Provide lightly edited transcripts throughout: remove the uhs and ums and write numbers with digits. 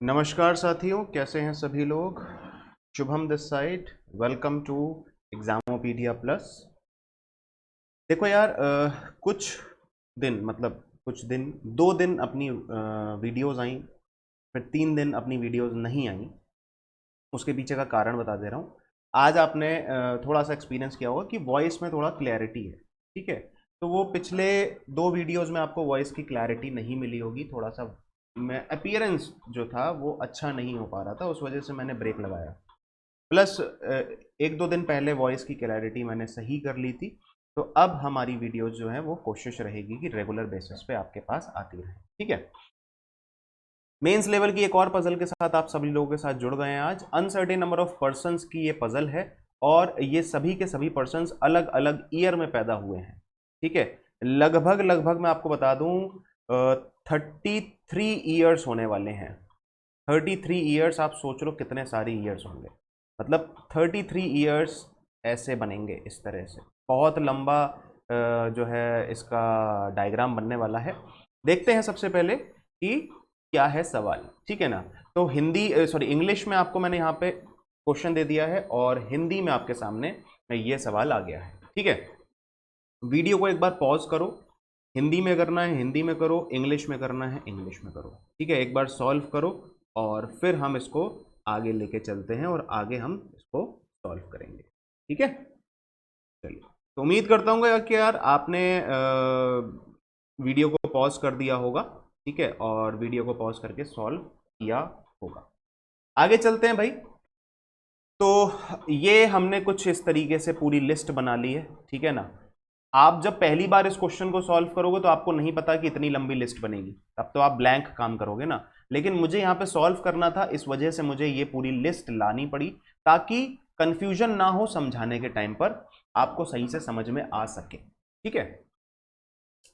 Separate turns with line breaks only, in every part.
नमस्कार साथियों, कैसे हैं सभी लोग। Shubham this side. Welcome to Examopedia plus. देखो यार, कुछ दिन मतलब कुछ दिन 2 दिन अपनी वीडियोस आई, फिर 3 दिन अपनी वीडियोस नहीं आई। उसके पीछे का कारण बता दे रहा हूँ। आज आपने थोड़ा सा एक्सपीरियंस किया होगा कि वॉइस में थोड़ा क्लैरिटी है, ठीक है। तो वो पिछले 2 वीडियोस में आपको वॉइस की क्लैरिटी नहीं मिली होगी, थोड़ा सा मैं अपीयरेंस जो था वो अच्छा नहीं हो पा रहा था, उस वजह से मैंने ब्रेक लगाया। प्लस 1-2 दिन पहले वॉइस की क्लैरिटी मैंने सही कर ली थी। तो अब हमारी वीडियोस जो है वो कोशिश रहेगी कि रेगुलर बेसिस पे आपके पास आती रहे, ठीक है। मेंस लेवल की एक और पजल के साथ आप सभी लोगों के साथ जुड़ गए हैं। आज अनसर्टेन नंबर ऑफ पर्संस की ये पजल है, और ये सभी के सभी पर्संस अलग अलग ईयर में पैदा हुए हैं, ठीक है। लगभग लगभग मैं आपको बता दूं 33 ईयर्स होने वाले हैं। 33 ईयर्स, आप सोच लो कितने सारे ईयर्स होंगे। मतलब 33 ईयर्स ऐसे बनेंगे इस तरह से। बहुत लंबा जो है इसका डायग्राम बनने वाला है। देखते हैं सबसे पहले कि क्या है सवाल, ठीक है ना। तो हिंदी सॉरी इंग्लिश में आपको मैंने यहाँ पे क्वेश्चन दे दिया है, और हिंदी में आपके सामने ये सवाल आ गया है, ठीक है। वीडियो को एक बार पॉज करो। हिंदी में करना है हिंदी में करो, इंग्लिश में करना है इंग्लिश में करो, ठीक है। एक बार सॉल्व करो और फिर हम इसको आगे लेके चलते हैं और आगे हम इसको सॉल्व करेंगे, ठीक है। चलिए, तो उम्मीद करता हूँ कि यार आपने वीडियो को पॉज कर दिया होगा, ठीक है, और वीडियो को पॉज करके सॉल्व किया होगा। आगे चलते हैं भाई। तो ये हमने कुछ इस तरीके से पूरी लिस्ट बना ली है, ठीक है ना। आप जब पहली बार इस क्वेश्चन को सॉल्व करोगे तो आपको नहीं पता कि इतनी लंबी लिस्ट बनेगी, तब तो आप ब्लैंक काम करोगे ना। लेकिन मुझे यहां पे सॉल्व करना था, इस वजह से मुझे ये पूरी लिस्ट लानी पड़ी, ताकि कंफ्यूजन ना हो समझाने के टाइम पर, आपको सही से समझ में आ सके, ठीक है।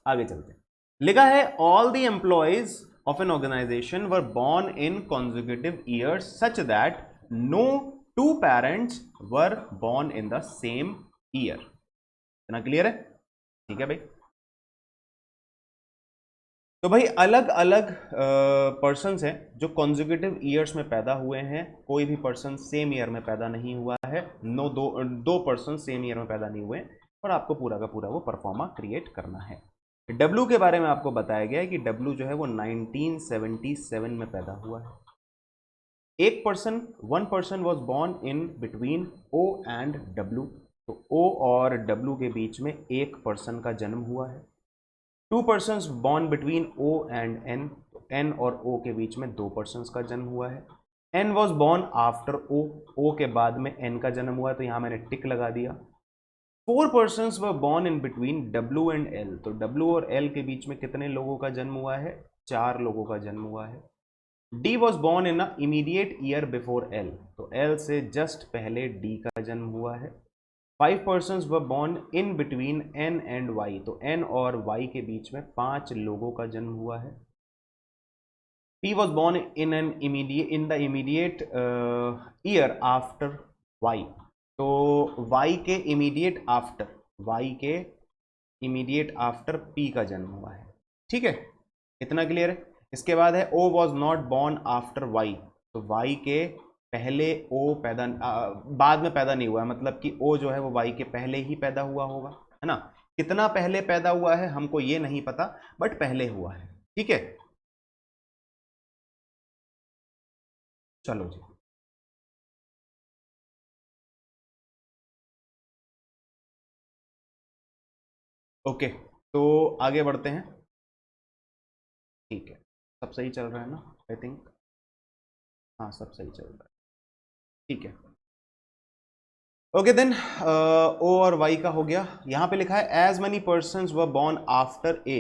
आगे चलते हैं। लिखा है all the employees of an organization were born इन consecutive years such that no two parents were born in the same year। इतना क्लियर है? ठीक है भाई। तो भाई अलग अलग पर्सन्स हैं जो कॉन्जिक्यूटिव ईयर्स में पैदा हुए हैं। कोई भी पर्सन सेम ईयर में पैदा नहीं हुआ है। नो, दो पर्सन सेम ईयर में पैदा नहीं हुए, और आपको पूरा का पूरा वो परफॉर्मा क्रिएट करना है। डब्ल्यू के बारे में आपको बताया गया है कि डब्ल्यू जो है वो 1977 में पैदा हुआ है। एक person, one person was born in between O and W. तो ओ और डब्ल्यू के बीच में एक पर्सन का जन्म हुआ है। Two persons born between O and N. N और ओ के बीच में दो पर्सन्स का जन्म हुआ है। N was born after O. O के बाद में एन का जन्म हुआ है, तो यहां मैंने टिक लगा दिया। Four persons were born in between W and L. तो डब्ल्यू और एल के बीच में कितने लोगों का जन्म हुआ है? 4 लोगों का जन्म हुआ है। D was born in a immediate year before L. तो एल से जस्ट पहले डी का जन्म हुआ है। 5 persons were born in between n and y। तो n और y के बीच में 5 लोगों का जन्म हुआ है। p was born in the immediate year after y। तो y के इमीडिएट आफ्टर p का जन्म हुआ है, ठीक है। इतना क्लियर है? इसके बाद है o was not born after y। तो y के पहले o बाद में पैदा नहीं हुआ है, मतलब कि o जो है वो y के पहले ही पैदा हुआ होगा, है ना। कितना पहले पैदा हुआ है हमको ये नहीं पता, बट पहले हुआ है, ठीक है। चलो जी। ओके, तो आगे बढ़ते हैं, ठीक है। सब सही चल रहा है ना? आई थिंक हाँ, सब सही चल रहा है, ठीक है। ओके देन, ओ और वाई का हो गया। यहां पे लिखा है as many person were born after A.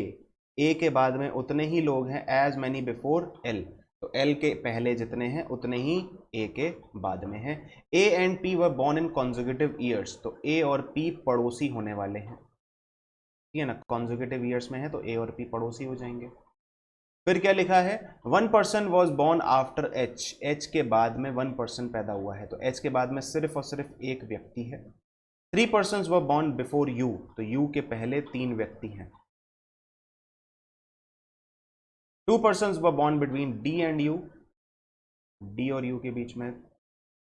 A के बाद में उतने ही लोग हैं एज मैनी बिफोर एल। तो एल के पहले जितने हैं उतने ही ए के बाद में हैं। A and P were born in consecutive years. तो ए और पी पड़ोसी होने वाले हैं, ठीक है ना। कॉन्जिक्यूटिव ईयर्स में है तो ए और पी पड़ोसी हो जाएंगे। फिर क्या लिखा है? One person was born after H. H के बाद में वन पर्सन पैदा हुआ है, तो एच के बाद में सिर्फ और सिर्फ एक व्यक्ति है। 3 persons were born before U. तो यू के पहले 3 व्यक्ति हैं। 2 persons were born between D and U. D और यू के बीच में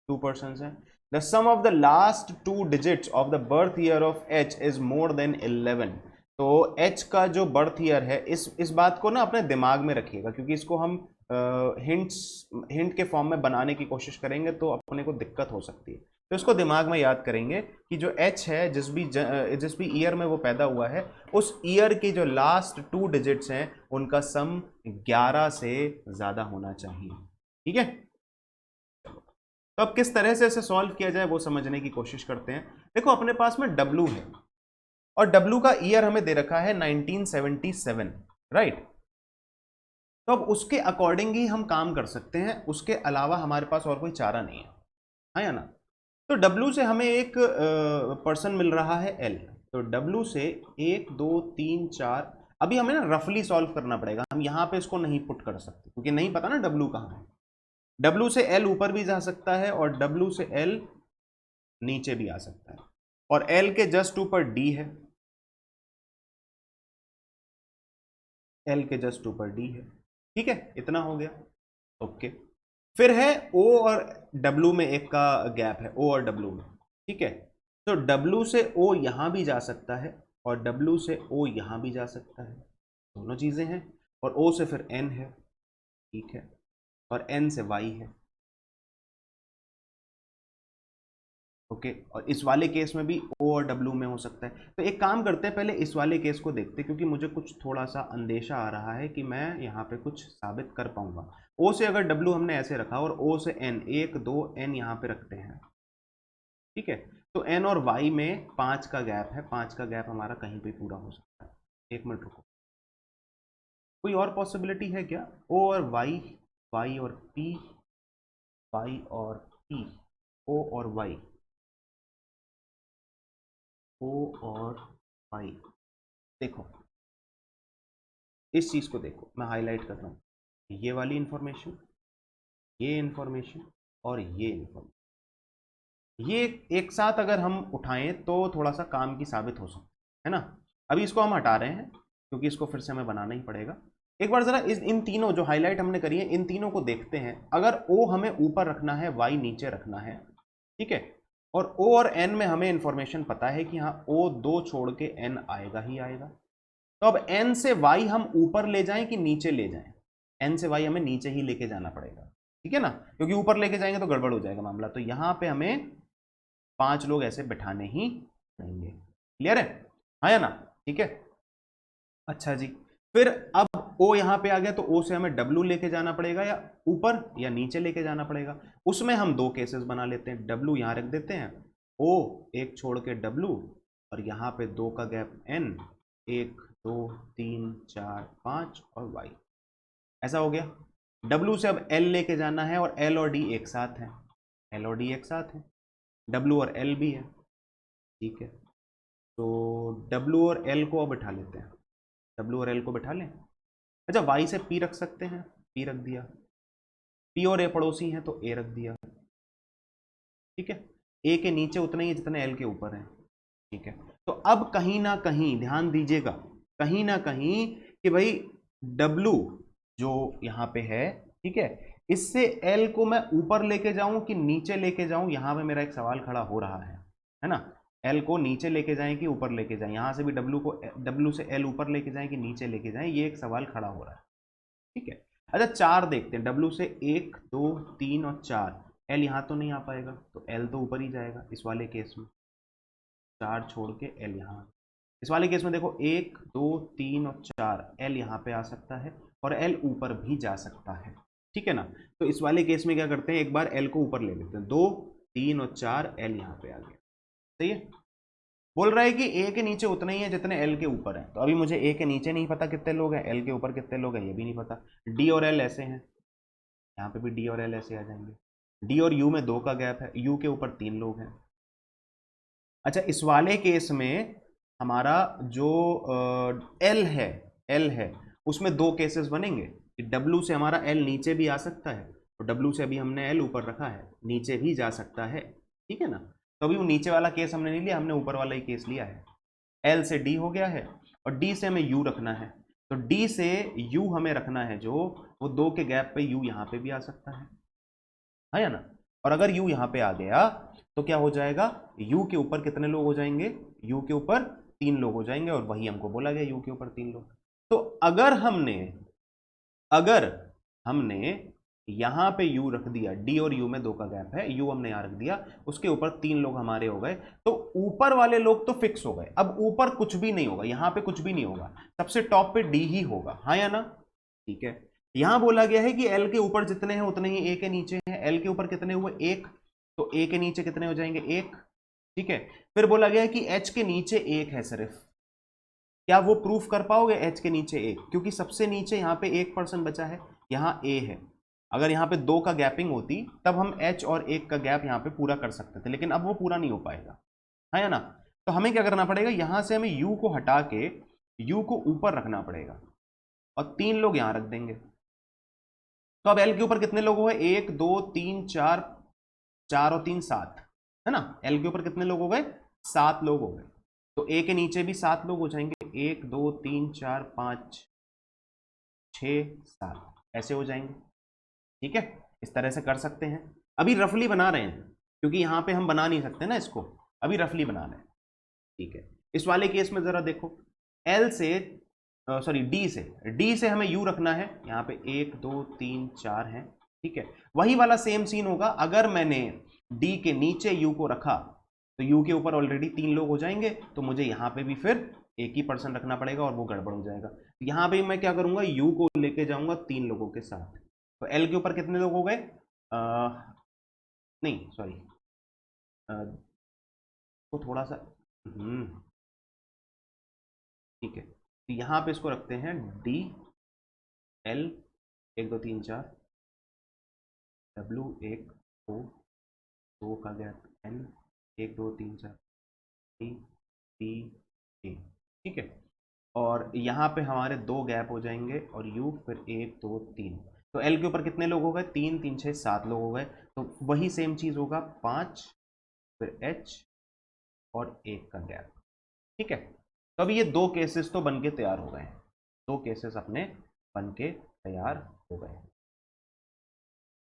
2 पर्सन है। The sum of the last 2 digits of the birth year of H is more than 11। तो एच का जो बर्थ ईयर है, इस बात को ना अपने दिमाग में रखिएगा, क्योंकि इसको हम हिंट के फॉर्म में बनाने की कोशिश करेंगे तो अपने को दिक्कत हो सकती है। तो इसको दिमाग में याद करेंगे कि जो एच है, जिस भी ईयर में वो पैदा हुआ है, उस ईयर की जो लास्ट 2 डिजिट्स हैं उनका सम 11 से ज़्यादा होना चाहिए। ठीक है, तो अब किस तरह से इसे सॉल्व किया जाए वो समझने की कोशिश करते हैं। देखो, अपने पास में W है और W का ईयर हमें दे रखा है 1977, राइट। तो अब उसके अकॉर्डिंग ही हम काम कर सकते हैं, उसके अलावा हमारे पास और कोई चारा नहीं है, हाँ या ना। तो W से हमें एक पर्सन मिल रहा है L। तो W से 1 2 3 4, अभी हमें ना रफली सॉल्व करना पड़ेगा, हम यहां पे इसको नहीं पुट कर सकते क्योंकि नहीं पता ना W कहाँ है। W से L ऊपर भी जा सकता है और W से L नीचे भी आ सकता है, और L के जस्ट ऊपर D है, L के जस्ट ऊपर D है। ठीक है, इतना हो गया। ओके, फिर है O और W में एक का गैप है, O और W में। ठीक है, तो W से O यहां भी जा सकता है और W से O यहां भी जा सकता है, दोनों चीजें हैं। और O से फिर N है, ठीक है, और N से Y है। ओके, और इस वाले केस में भी O और W में हो सकता है। तो एक काम करते हैं, पहले इस वाले केस को देखते हैं, क्योंकि मुझे कुछ थोड़ा सा अंदेशा आ रहा है कि मैं यहाँ पे कुछ साबित कर पाऊंगा। O से अगर W हमने ऐसे रखा और O से N, 1 2 N यहाँ पे रखते हैं, ठीक है, तो N और Y में 5 का गैप है, 5 का गैप हमारा कहीं पे पूरा हो सकता है। एक मिनट रुको, कोई और पॉसिबिलिटी है क्या? O और Y, Y और P, Y और P, O और Y, O और Y। देखो, इस चीज को देखो, मैं हाईलाइट कर रहा हूं, ये वाली इंफॉर्मेशन, ये इंफॉर्मेशन और ये इंफॉर्मेशन, ये एक साथ अगर हम उठाएं तो थोड़ा सा काम की साबित हो सकता है ना। अभी इसको हम हटा रहे हैं क्योंकि इसको फिर से हमें बनाना ही पड़ेगा। एक बार जरा इन तीनों जो हाईलाइट हमने करी है, इन तीनों को देखते हैं। अगर O हमें ऊपर रखना है, Y नीचे रखना है, ठीक है, और O और N में हमें इंफॉर्मेशन पता है कि हाँ O 2 छोड़ के N आएगा ही आएगा। तो अब N से Y हम ऊपर ले जाएं कि नीचे ले जाएं? N से Y हमें नीचे ही लेके जाना पड़ेगा, ठीक है ना, क्योंकि ऊपर लेके जाएंगे तो गड़बड़ हो जाएगा मामला। तो यहां पे हमें 5 लोग ऐसे बैठाने ही पड़ेंगे। क्लियर है, हाँ या ना? ठीक है, अच्छा जी। फिर अब O यहां पे आ गया, तो O से हमें W लेके जाना पड़ेगा, या ऊपर या नीचे लेके जाना पड़ेगा। उसमें हम 2 केसेस बना लेते हैं, W यहां रख देते हैं, O एक छोड़ के W, और यहां पे 2 का गैप N, 1 2 3 4 5 और Y। ऐसा हो गया। W से अब L लेके जाना है, और L और D एक साथ है, L और D एक साथ है, W और L भी है, ठीक है। तो W और L को अब बैठा लेते हैं, W और L को बैठा लें। अच्छा, Y से P रख सकते हैं, P रख दिया, P और A पड़ोसी हैं तो A रख दिया, ठीक है। A के नीचे उतने ही जितने L के ऊपर हैं, ठीक है। तो अब कहीं ना कहीं ध्यान दीजिएगा, कहीं ना कहीं कि भाई W जो यहाँ पे है, ठीक है, इससे L को मैं ऊपर लेके जाऊं कि नीचे लेके जाऊं, यहां पे मेरा एक सवाल खड़ा हो रहा है ना। L को नीचे लेके जाएं कि ऊपर लेके जाएं, यहां से भी W से L ऊपर लेके जाएं कि नीचे लेके जाएं, ये एक सवाल खड़ा हो रहा है, ठीक है। अच्छा, 4 देखते हैं, W से 1 2 3 और 4, L यहां तो नहीं आ पाएगा, तो L तो ऊपर ही जाएगा इस वाले केस में, 4 छोड़ के L यहाँ। इस वाले केस में देखो, 1 2 3 और 4, L यहाँ पे आ सकता है और L ऊपर भी जा सकता है, ठीक है ना। तो इस वाले केस में क्या करते हैं, एक बार L को ऊपर ले लेते हैं, 2 3 और 4, L यहाँ पे आ गया, सही है। बोल रहा है कि A के नीचे उतने ही है जितने L के ऊपर है, तो अभी मुझे A के नीचे नहीं पता कितने लोग हैं, L के ऊपर कितने लोग हैं ये भी नहीं पता। D और L ऐसे हैं, यहाँ पे भी D और L ऐसे आ जाएंगे। D और U में 2 का गैप है, U के ऊपर 3 लोग हैं। अच्छा, इस वाले केस में हमारा जो एल है, उसमें 2 केसेस बनेंगे कि W से हमारा L नीचे भी आ सकता है, तो W से अभी हमने L ऊपर रखा है, नीचे भी जा सकता है, ठीक है ना। तो अभी वो नीचे वाला केस हमने नहीं लिया, हमने ऊपर वाला ही केस लिया है। L से D हो गया है, और D से हमें U रखना है, तो D से U हमें रखना है, जो वो 2 के गैप पे U यहाँ पे भी आ सकता है, है या ना। और अगर u यहां पे आ गया तो क्या हो जाएगा, u के ऊपर कितने लोग हो जाएंगे, u के ऊपर 3 लोग हो जाएंगे, और वही हमको बोला गया u के ऊपर 3 लोग। तो अगर हमने यहां पे u रख दिया, d और u में 2 का गैप है, u हमने यहां रख दिया, उसके ऊपर 3 लोग हमारे हो गए, तो ऊपर वाले लोग तो फिक्स हो गए। अब ऊपर कुछ भी नहीं होगा, यहां पे कुछ भी नहीं होगा, सबसे टॉप पे d ही होगा, हाँ या ना। ठीक है, यहां बोला गया है कि l के ऊपर जितने हैं उतने ही a के नीचे हैं। l के ऊपर कितने हुए, 1, तो a के नीचे कितने हो जाएंगे, 1। ठीक है, फिर बोला गया है कि h के नीचे 1 है सिर्फ। क्या वो प्रूफ कर पाओगे h के नीचे 1, क्योंकि सबसे नीचे यहां पे 1% बचा है, यहां a है। अगर यहां पे 2 का गैपिंग होती तब हम h और 1 का गैप यहां पे पूरा कर सकते थे, लेकिन अब वो पूरा नहीं हो पाएगा, है या ना। तो हमें क्या करना पड़ेगा, यहां से हमें u को हटा के u को ऊपर रखना पड़ेगा, और 3 लोग यहां रख देंगे। तो अब l के ऊपर कितने लोग हो गए, 1 2 3 4, 4 और 3 7, है ना। l के ऊपर कितने लोग हो गए, 7 लोग हो गए। तो a के नीचे भी 7 लोग हो जाएंगे, 1 2 3 4 5 6 7, ऐसे हो जाएंगे। ठीक है, इस तरह से कर सकते हैं। अभी रफली बना रहे हैं, क्योंकि यहां पे हम बना नहीं सकते ना इसको, अभी रफली बना रहे हैं। ठीक है, इस वाले केस में जरा देखो, एल से सॉरी डी से हमें यू रखना है, यहाँ पे 1 2 3 4 है। ठीक है, वही वाला सेम सीन होगा, अगर मैंने डी के नीचे यू को रखा तो यू के ऊपर ऑलरेडी 3 लोग हो जाएंगे, तो मुझे यहाँ पे भी फिर एक ही पर्सन रखना पड़ेगा, और वो गड़बड़ हो जाएगा। तो यहाँ पे मैं क्या करूंगा, यू को लेके जाऊंगा 3 लोगों के साथ। तो एल के ऊपर कितने लोग हो गए, नहीं सॉरी, तो थोड़ा सा ठीक है, तो यहाँ पे इसको रखते हैं डी एल 1 2 3 4, डब्ल्यू 1 2, 2 का gap N 1 2 3 4, D D A. ठीक है, और यहाँ पे हमारे 2 गैप हो जाएंगे, और यू फिर 1 2 3। तो एल के ऊपर कितने लोग हो गए, 3 3 6 7 लोग हो गए। तो वही सेम चीज होगा, 5 फिर एच और 1 का गैप। ठीक है, तो अभी ये 2 केसेस तो बन के तैयार हो गए हैं, 2 केसेस अपने बन के तैयार हो गए।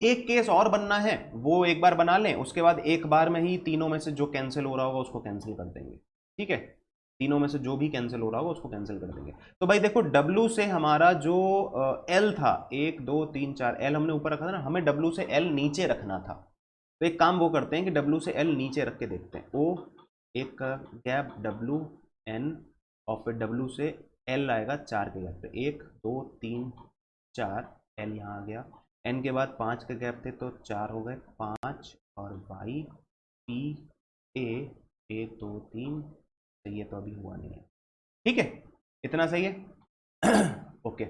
एक केस और बनना है, वो एक बार बना लें, उसके बाद एक बार में ही तीनों में से जो कैंसिल हो रहा होगा उसको कैंसिल कर देंगे। ठीक है, तीनों में से जो भी कैंसिल हो रहा होगा उसको कैंसिल कर देंगे। तो भाई देखो, W से हमारा जो L था, 1 2 3 4, L हमने ऊपर रखा था ना, हमें W से L नीचे रखना था। तो एक काम वो करते हैं कि W से L नीचे रख के देखते हैं। O एक का गैप W N, और फिर W से L आएगा 4 के गैप पे, 1 2 3 4, L यहाँ आ गया। N के बाद 5 के गैप थे तो 4 हो गए, 5 और Y P A 1 2 3। तो ये तो अभी हुआ नहीं है। ठीक है, इतना सही है। ओके,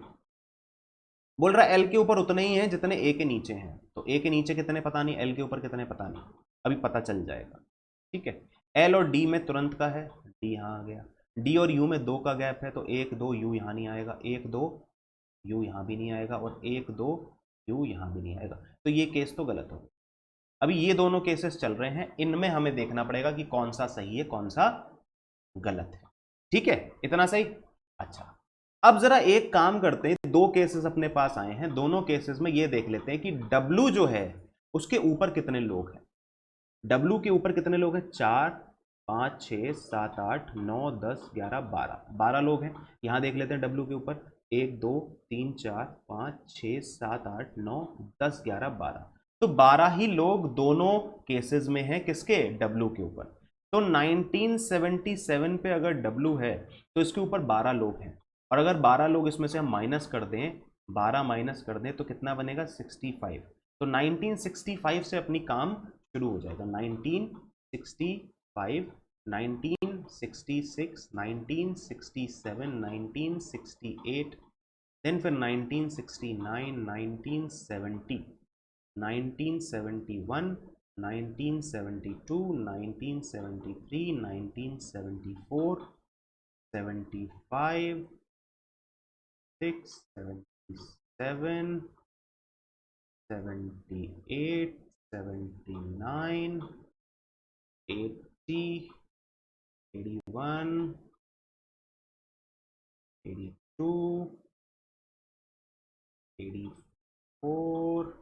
बोल रहा है एल के ऊपर उतने ही हैं जितने ए के नीचे हैं, तो ए के नीचे कितने पता नहीं, एल के ऊपर कितने पता नहीं, अभी पता चल जाएगा। ठीक है, एल और डी में तुरंत का है, डी यहाँ आ गया। डी और यू में 2 का गैप है, तो 1 2 यू यहाँ नहीं आएगा, 1 2 यू यहाँ भी नहीं आएगा, और 1 2 यू यहाँ भी नहीं आएगा। तो ये केस तो गलत हो। अभी ये दोनों केसेस चल रहे हैं, इनमें हमें देखना पड़ेगा कि कौन सा सही है कौन सा गलत है। ठीक है, इतना सही। अच्छा, अब जरा एक काम करते हैं, 2 केसेस अपने पास आए हैं, दोनों केसेस में ये देख लेते हैं कि W जो है उसके ऊपर कितने लोग हैं। W के ऊपर कितने लोग हैं, 4 5 6 7 8 9 10 11 12, 12 लोग हैं। यहां देख लेते हैं W के ऊपर, 1 2 3 4 5 6 7 8 9 10 11 12, तो 12 ही लोग दोनों केसेस में हैं, किसके, W के ऊपर। तो 1977 पे अगर W है तो इसके ऊपर 12 लोग हैं, और अगर 12 लोग इसमें से हम माइनस कर दें, 12 माइनस कर दें तो कितना बनेगा, 65। तो 1965 से अपनी काम शुरू हो जाएगा। 1965, 1966, 1967, 1968, देन फिर 1969, 1970, 1971, 1972, 1973, 1974, 75, 6, 77, 78, 79, 80, 81, 82, 84,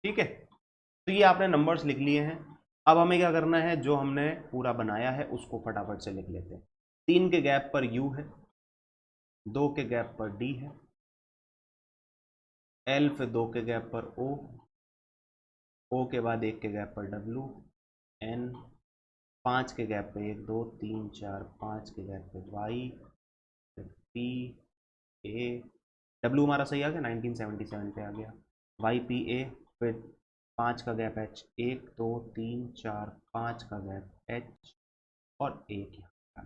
ठीक है, तो ये आपने नंबर्स लिख लिए हैं। अब हमें क्या करना है, जो हमने पूरा बनाया है उसको फटाफट से लिख लेते हैं। 3 के गैप पर U है, 2 के गैप पर D है, L फिर 2 के गैप पर O के बाद 1 के गैप पर W, N 5 के गैप पे 1 2 3 4 5 के गैप पे Y, फिर P A, W हमारा सही आ गया, 1977 पे आ गया, YPA, फिर 5 का गैप H, 1 2 3 4 5 का गैप H और 1 यहाँ।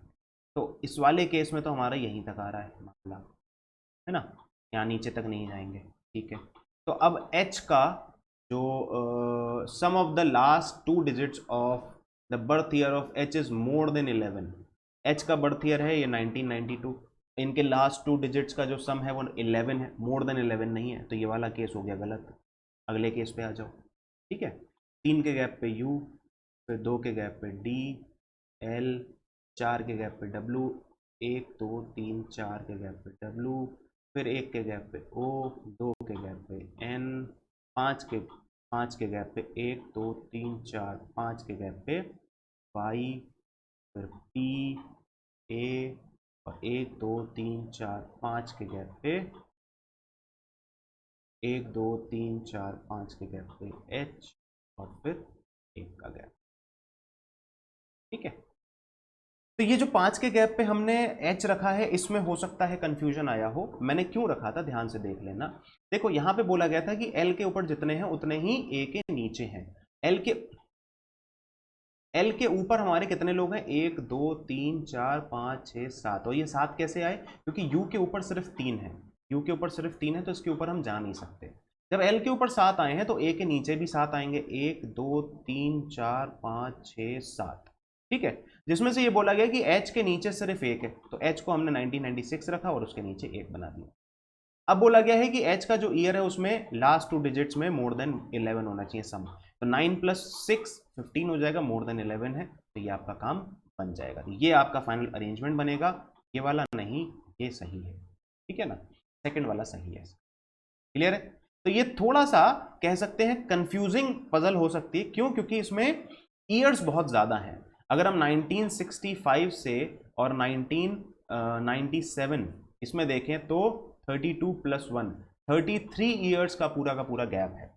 तो इस वाले केस में तो हमारा यहीं तक आ रहा है मामला, है ना, यहाँ नीचे तक नहीं जाएंगे। ठीक है, तो अब H का जो sum of the last 2 digits of the birth year of H is more than 11। H का बर्थ ईयर है ये 1992, इनके लास्ट 2 डिजिट्स का जो सम है वो 11 है, मोर देन 11 नहीं है, तो ये वाला केस हो गया गलत। अगले केस पे आ जाओ। ठीक है, 3 के गैप पे U, फिर 2 के गैप पे D, L, 4 के गैप पे W, 1 2 3 4 के गैप पे W, फिर 1 के गैप पे O, 2 के गैप पे N, 5 के गैप पे 1 2 3 4 5 के गैप पे Y, फिर P A, और 1 2 3 4 5 के गैप पे 1 2 3 4 5 के गैप पे H, और फिर 1 का गैप। ठीक है, तो ये जो 5 के गैप पे हमने H रखा है, इसमें हो सकता है कंफ्यूजन आया हो। मैंने क्यों रखा था ध्यान से देख लेना। देखो यहाँ पे बोला गया था कि L के ऊपर जितने हैं उतने ही A के नीचे हैं। L के ऊपर हमारे कितने लोग हैं, 1 2 3 4 5 6 7, और ये 7 कैसे आए, क्योंकि U के ऊपर सिर्फ 3 है, U के ऊपर सिर्फ 3 है, तो इसके ऊपर हम जा नहीं सकते। जब L के ऊपर 7 आए हैं तो A के नीचे भी 7 आएंगे, 1 2 3 4 5 6 7। ठीक है, जिसमें से ये बोला गया कि H के नीचे सिर्फ 1 है, तो H को हमने 1996 रखा और उसके नीचे 1 बना दिया। अब बोला गया है कि H का जो ईयर है उसमें लास्ट 2 डिजिट्स में मोर देन 11 होना चाहिए सम, तो 9 + 6 15 हो जाएगा, मोर देन 11 है, तो ये आपका काम बन जाएगा। तो ये आपका फाइनल अरेंजमेंट बनेगा, ये वाला नहीं, ये सही है। ठीक है ना, सेकंड वाला सही है। क्लियर है, तो ये थोड़ा सा कह सकते हैं कंफ्यूजिंग पजल हो सकती है। क्यों, क्योंकि इसमें ईयर्स बहुत ज्यादा हैं। अगर हम 1965 से और 1997 इसमें देखें तो 32 + 1 33 ईयर्स का पूरा गैप है,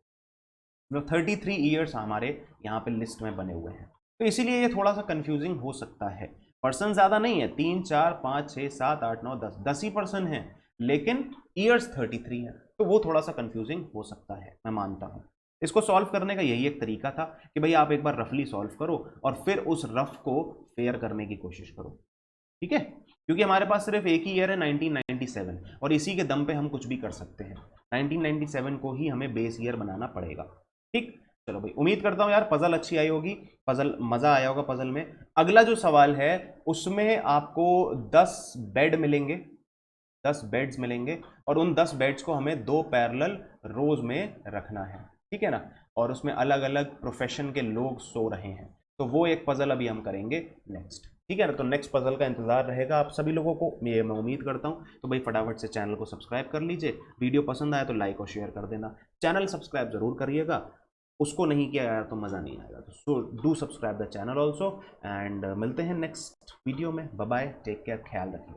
जो 33 ईयर्स हमारे यहाँ पे लिस्ट में बने हुए हैं, तो इसीलिए ये थोड़ा सा कंफ्यूजिंग हो सकता है। पर्सन ज्यादा नहीं है, 3 4 5 6 7 8 9 10 ही पर्सन है, लेकिन ईयर्स 33 है, तो वो थोड़ा सा कंफ्यूजिंग हो सकता है, मैं मानता हूँ। इसको सॉल्व करने का यही एक तरीका था कि भाई आप एक बार रफली सॉल्व करो और फिर उस रफ को फेयर करने की कोशिश करो। ठीक है, क्योंकि हमारे पास सिर्फ एक ही ईयर है 1997, और इसी के दम पे हम कुछ भी कर सकते हैं। 1997 को ही हमें बेस ईयर बनाना पड़ेगा। ठीक, चलो भाई, उम्मीद करता हूं यार पजल अच्छी आई होगी, पजल मजा आया होगा पजल में। अगला जो सवाल है उसमें आपको 10 बेड मिलेंगे, 10 बेड्स मिलेंगे, और उन 10 बेड्स को हमें 2 पैरेलल रोज में रखना है। ठीक है ना, और उसमें अलग अलग प्रोफेशन के लोग सो रहे हैं, तो वो एक पजल अभी हम करेंगे नेक्स्ट। ठीक है ना, तो नेक्स्ट पजल का इंतजार रहेगा आप सभी लोगों को, ये मैं उम्मीद करता हूँ। तो भाई फटाफट से चैनल को सब्सक्राइब कर लीजिए, वीडियो पसंद आया तो लाइक और शेयर कर देना, चैनल सब्सक्राइब जरूर करिएगा, उसको नहीं किया यार तो मज़ा नहीं आएगा, तो so do subscribe the channel also, and मिलते हैं नेक्स्ट वीडियो में। बाय बाय, टेक केयर, ख्याल रखिए।